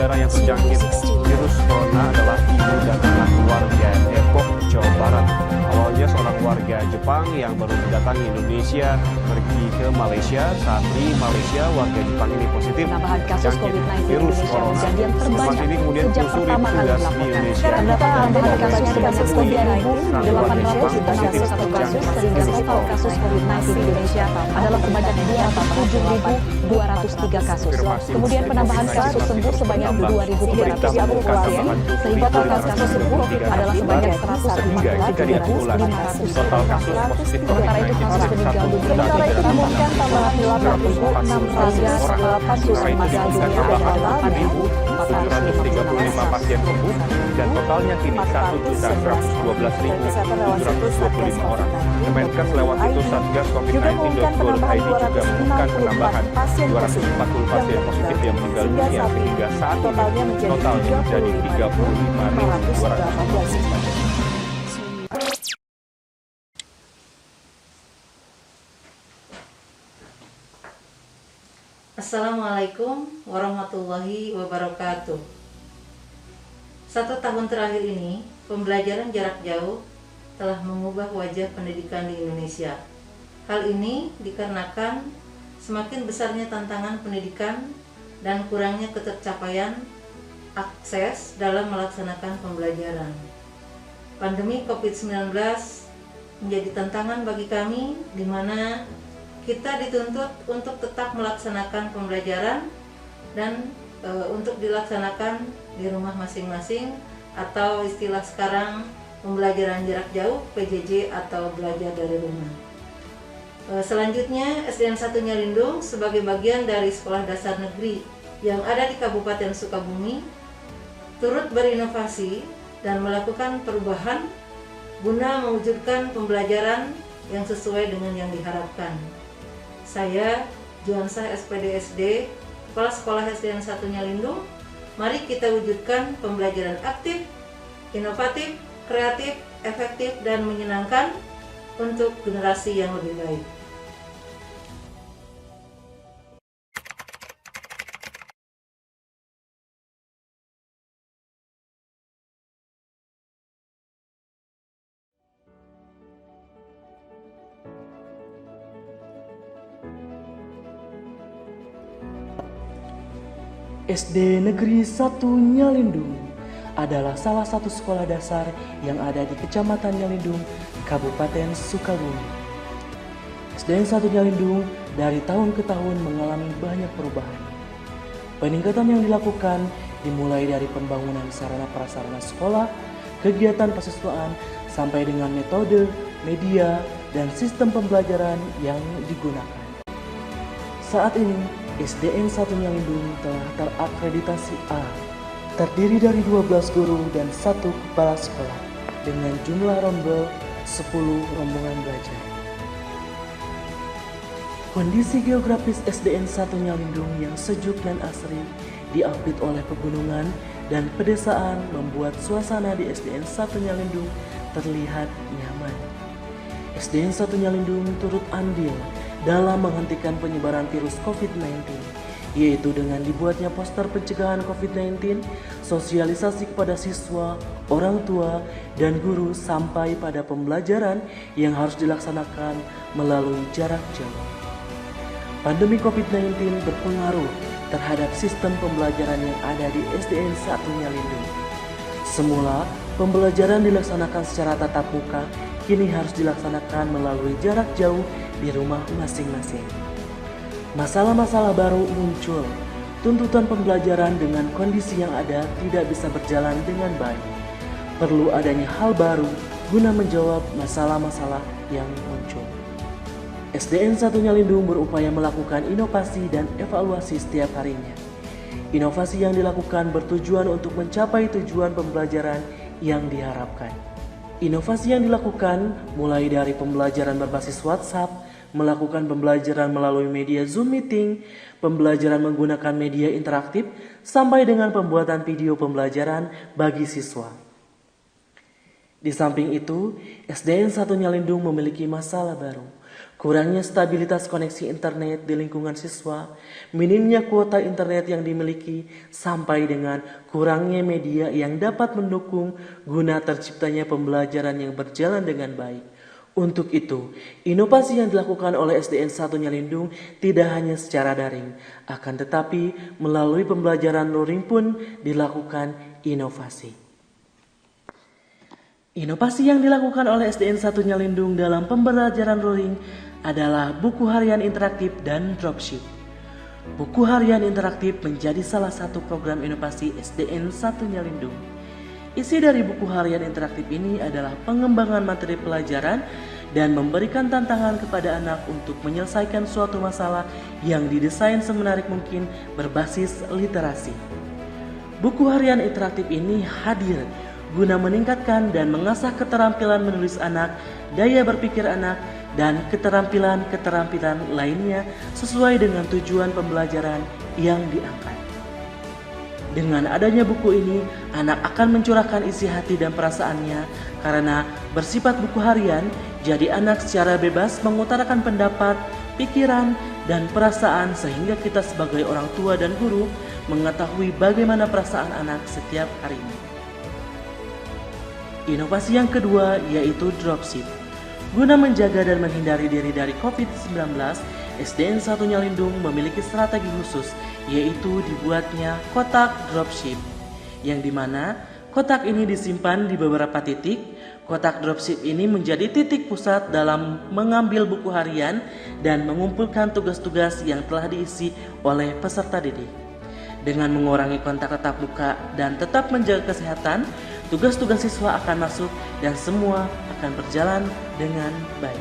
negara yang terjangkit virus corona adalah ibu dan anak warga Depok, Jawa Barat. Awalnya seorang warga Jepang yang baru mendatangi Indonesia pergi ke Malaysia. Saat di Malaysia, warga Jepang ini positif penambahan kasus COVID-19 di virus Indonesia corona. menjadi yang terbanyak Informasi ini kemudian sejak ditelusuri pertama kali petugas di dilaporkan. Indonesia. Terdapat tambahan kasus sebanyak 9.831 kasus sehingga total kasus COVID-19 di Indonesia adalah sebanyak 27.203 kasus. Kemudian penambahan kasus sembuh sebanyak 2.330 pasien sehingga total kasus sembuh adalah sebanyak 114.500. Total kasus positif Sementara itu kasus meninggal dunia diumumkan tambahan 8.600 kasus meninggal dunia adalah 8.735 pasien sembuh dan totalnya kini 1.112.725 orang. Kemenkes lewat situs satgaskovid19.go.id juga mengumumkan penambahan 240 pasien positif yang meninggal dunia sehingga saat ini totalnya menjadi 35.200. Assalamualaikum warahmatullahi wabarakatuh. 1 tahun terakhir ini, pembelajaran jarak jauh telah mengubah wajah pendidikan di Indonesia. Hal ini dikarenakan semakin besarnya tantangan pendidikan dan kurangnya ketercapaian akses dalam melaksanakan pembelajaran. Pandemi COVID-19 menjadi tantangan bagi kami, di mana kita dituntut untuk tetap melaksanakan pembelajaran dan untuk dilaksanakan di rumah masing-masing, atau istilah sekarang pembelajaran jarak jauh PJJ atau belajar dari rumah. Selanjutnya SDN 1 Nyalindung sebagai bagian dari sekolah dasar negeri yang ada di Kabupaten Sukabumi turut berinovasi dan melakukan perubahan guna mewujudkan pembelajaran yang sesuai dengan yang diharapkan. Saya, Juansah SPDSD, Kepala Sekolah SDN 1 Nyalindung, mari kita wujudkan pembelajaran aktif, inovatif, kreatif, efektif, dan menyenangkan untuk generasi yang lebih baik. SD Negeri 1 Nyalindung adalah salah satu sekolah dasar yang ada di Kecamatan Nyalindung, Kabupaten Sukabumi. SDN 1 Nyalindung dari tahun ke tahun mengalami banyak perubahan. Peningkatan yang dilakukan dimulai dari pembangunan sarana prasarana sekolah, kegiatan persiswaan, sampai dengan metode, media, dan sistem pembelajaran yang digunakan. Saat ini, SDN 1 Nyalindung telah terakreditasi A, terdiri dari 12 guru dan 1 kepala sekolah, dengan jumlah rombel 10 rombongan belajar. Kondisi geografis SDN 1 Nyalindung yang sejuk dan asri, diapit oleh pegunungan dan pedesaan, membuat suasana di SDN 1 Nyalindung terlihat nyaman. SDN 1 Nyalindung turut andil dalam menghentikan penyebaran virus COVID-19, yaitu dengan dibuatnya poster pencegahan COVID-19, sosialisasi kepada siswa, orang tua, dan guru sampai pada pembelajaran yang harus dilaksanakan melalui jarak jauh. Pandemi COVID-19 berpengaruh terhadap sistem pembelajaran yang ada di SDN 1 Nyalindung. Semula, pembelajaran dilaksanakan secara tatap muka, kini harus dilaksanakan melalui jarak jauh di rumah masing-masing. Masalah-masalah baru muncul. Tuntutan pembelajaran dengan kondisi yang ada tidak bisa berjalan dengan baik. Perlu adanya hal baru guna menjawab masalah-masalah yang muncul. SDN 1 Nyalindung berupaya melakukan inovasi dan evaluasi setiap harinya. Inovasi yang dilakukan bertujuan untuk mencapai tujuan pembelajaran yang diharapkan. Inovasi yang dilakukan mulai dari pembelajaran berbasis WhatsApp, melakukan pembelajaran melalui media Zoom Meeting, pembelajaran menggunakan media interaktif, sampai dengan pembuatan video pembelajaran bagi siswa. Di samping itu, SDN 1 Nyalindung memiliki masalah baru. Kurangnya stabilitas koneksi internet di lingkungan siswa, minimnya kuota internet yang dimiliki, sampai dengan kurangnya media yang dapat mendukung guna terciptanya pembelajaran yang berjalan dengan baik. Untuk itu, inovasi yang dilakukan oleh SDN 1 Nyalindung tidak hanya secara daring, akan tetapi melalui pembelajaran luring pun dilakukan inovasi. Inovasi yang dilakukan oleh SDN 1 Nyalindung dalam pembelajaran luring adalah buku harian interaktif dan dropship. Buku harian interaktif menjadi salah satu program inovasi SDN 1 Nyalindung. Isi dari buku harian interaktif ini adalah pengembangan materi pelajaran dan memberikan tantangan kepada anak untuk menyelesaikan suatu masalah yang didesain semenarik mungkin berbasis literasi. Buku harian interaktif ini hadir guna meningkatkan dan mengasah keterampilan menulis anak, daya berpikir anak, dan keterampilan-keterampilan lainnya sesuai dengan tujuan pembelajaran yang diangkat. Dengan adanya buku ini, anak akan mencurahkan isi hati dan perasaannya karena bersifat buku harian, jadi anak secara bebas mengutarakan pendapat, pikiran, dan perasaan sehingga kita sebagai orang tua dan guru mengetahui bagaimana perasaan anak setiap harinya. Inovasi yang kedua yaitu dropship. Guna menjaga dan menghindari diri dari COVID-19, SDN 1 Nyalindung memiliki strategi khusus, yaitu dibuatnya kotak dropship, yang dimana kotak ini disimpan di beberapa titik. Kotak dropship ini menjadi titik pusat dalam mengambil buku harian dan mengumpulkan tugas-tugas yang telah diisi oleh peserta didik. Dengan mengurangi kontak tatap muka dan tetap menjaga kesehatan, tugas-tugas siswa akan masuk dan semua akan berjalan dengan baik.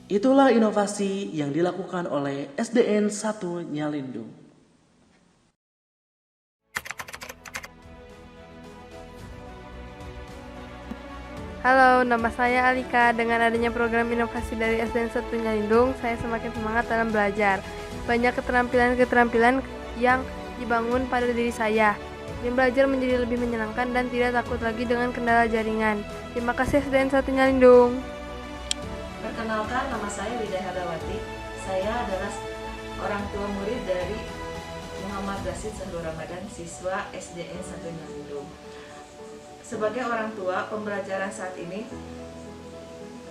Itulah inovasi yang dilakukan oleh SDN 1 Nyalindung. Halo, nama saya Alika. Dengan adanya program inovasi dari SDN 1 Nyalindung, saya semakin semangat dalam belajar. Banyak keterampilan-keterampilan yang dibangun pada diri saya. Dan belajar menjadi lebih menyenangkan dan tidak takut lagi dengan kendala jaringan. Terima kasih SDN 1 Nyalindung. Perkenalkan, nama saya Widya Hadawati. Saya adalah orang tua murid dari Muhammad Rashid Sahlu Ramadan, siswa SDN 1 Nyalindung. Sebagai orang tua, pembelajaran saat ini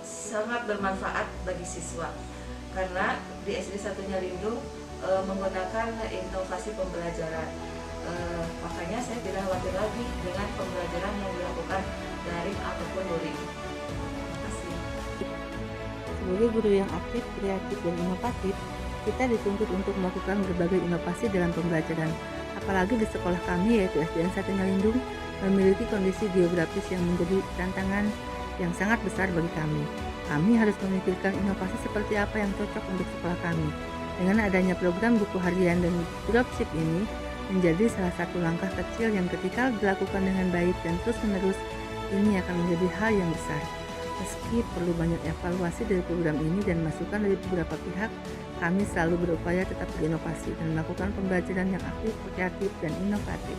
sangat bermanfaat bagi siswa karena di SD 1 Nyalindung menggunakan inovasi pembelajaran. Makanya saya tidak khawatir lagi dengan pembelajaran yang dilakukan daring ataupun luring. Terima kasih. Sebagai guru yang aktif, kreatif, dan inovatif, kita dituntut untuk melakukan berbagai inovasi dalam pembelajaran. Apalagi di sekolah kami, yaitu SDN 1 Nyalindung, memiliki kondisi geografis yang menjadi tantangan yang sangat besar bagi kami. Kami harus memikirkan inovasi seperti apa yang cocok untuk sekolah kami. Dengan adanya program buku harian dan dropship ini, menjadi salah satu langkah kecil yang ketika dilakukan dengan baik dan terus-menerus, ini akan menjadi hal yang besar. Meski perlu banyak evaluasi dari program ini dan masukan dari beberapa pihak, kami selalu berupaya tetap berinovasi dan melakukan pembelajaran yang aktif, kreatif, dan inovatif.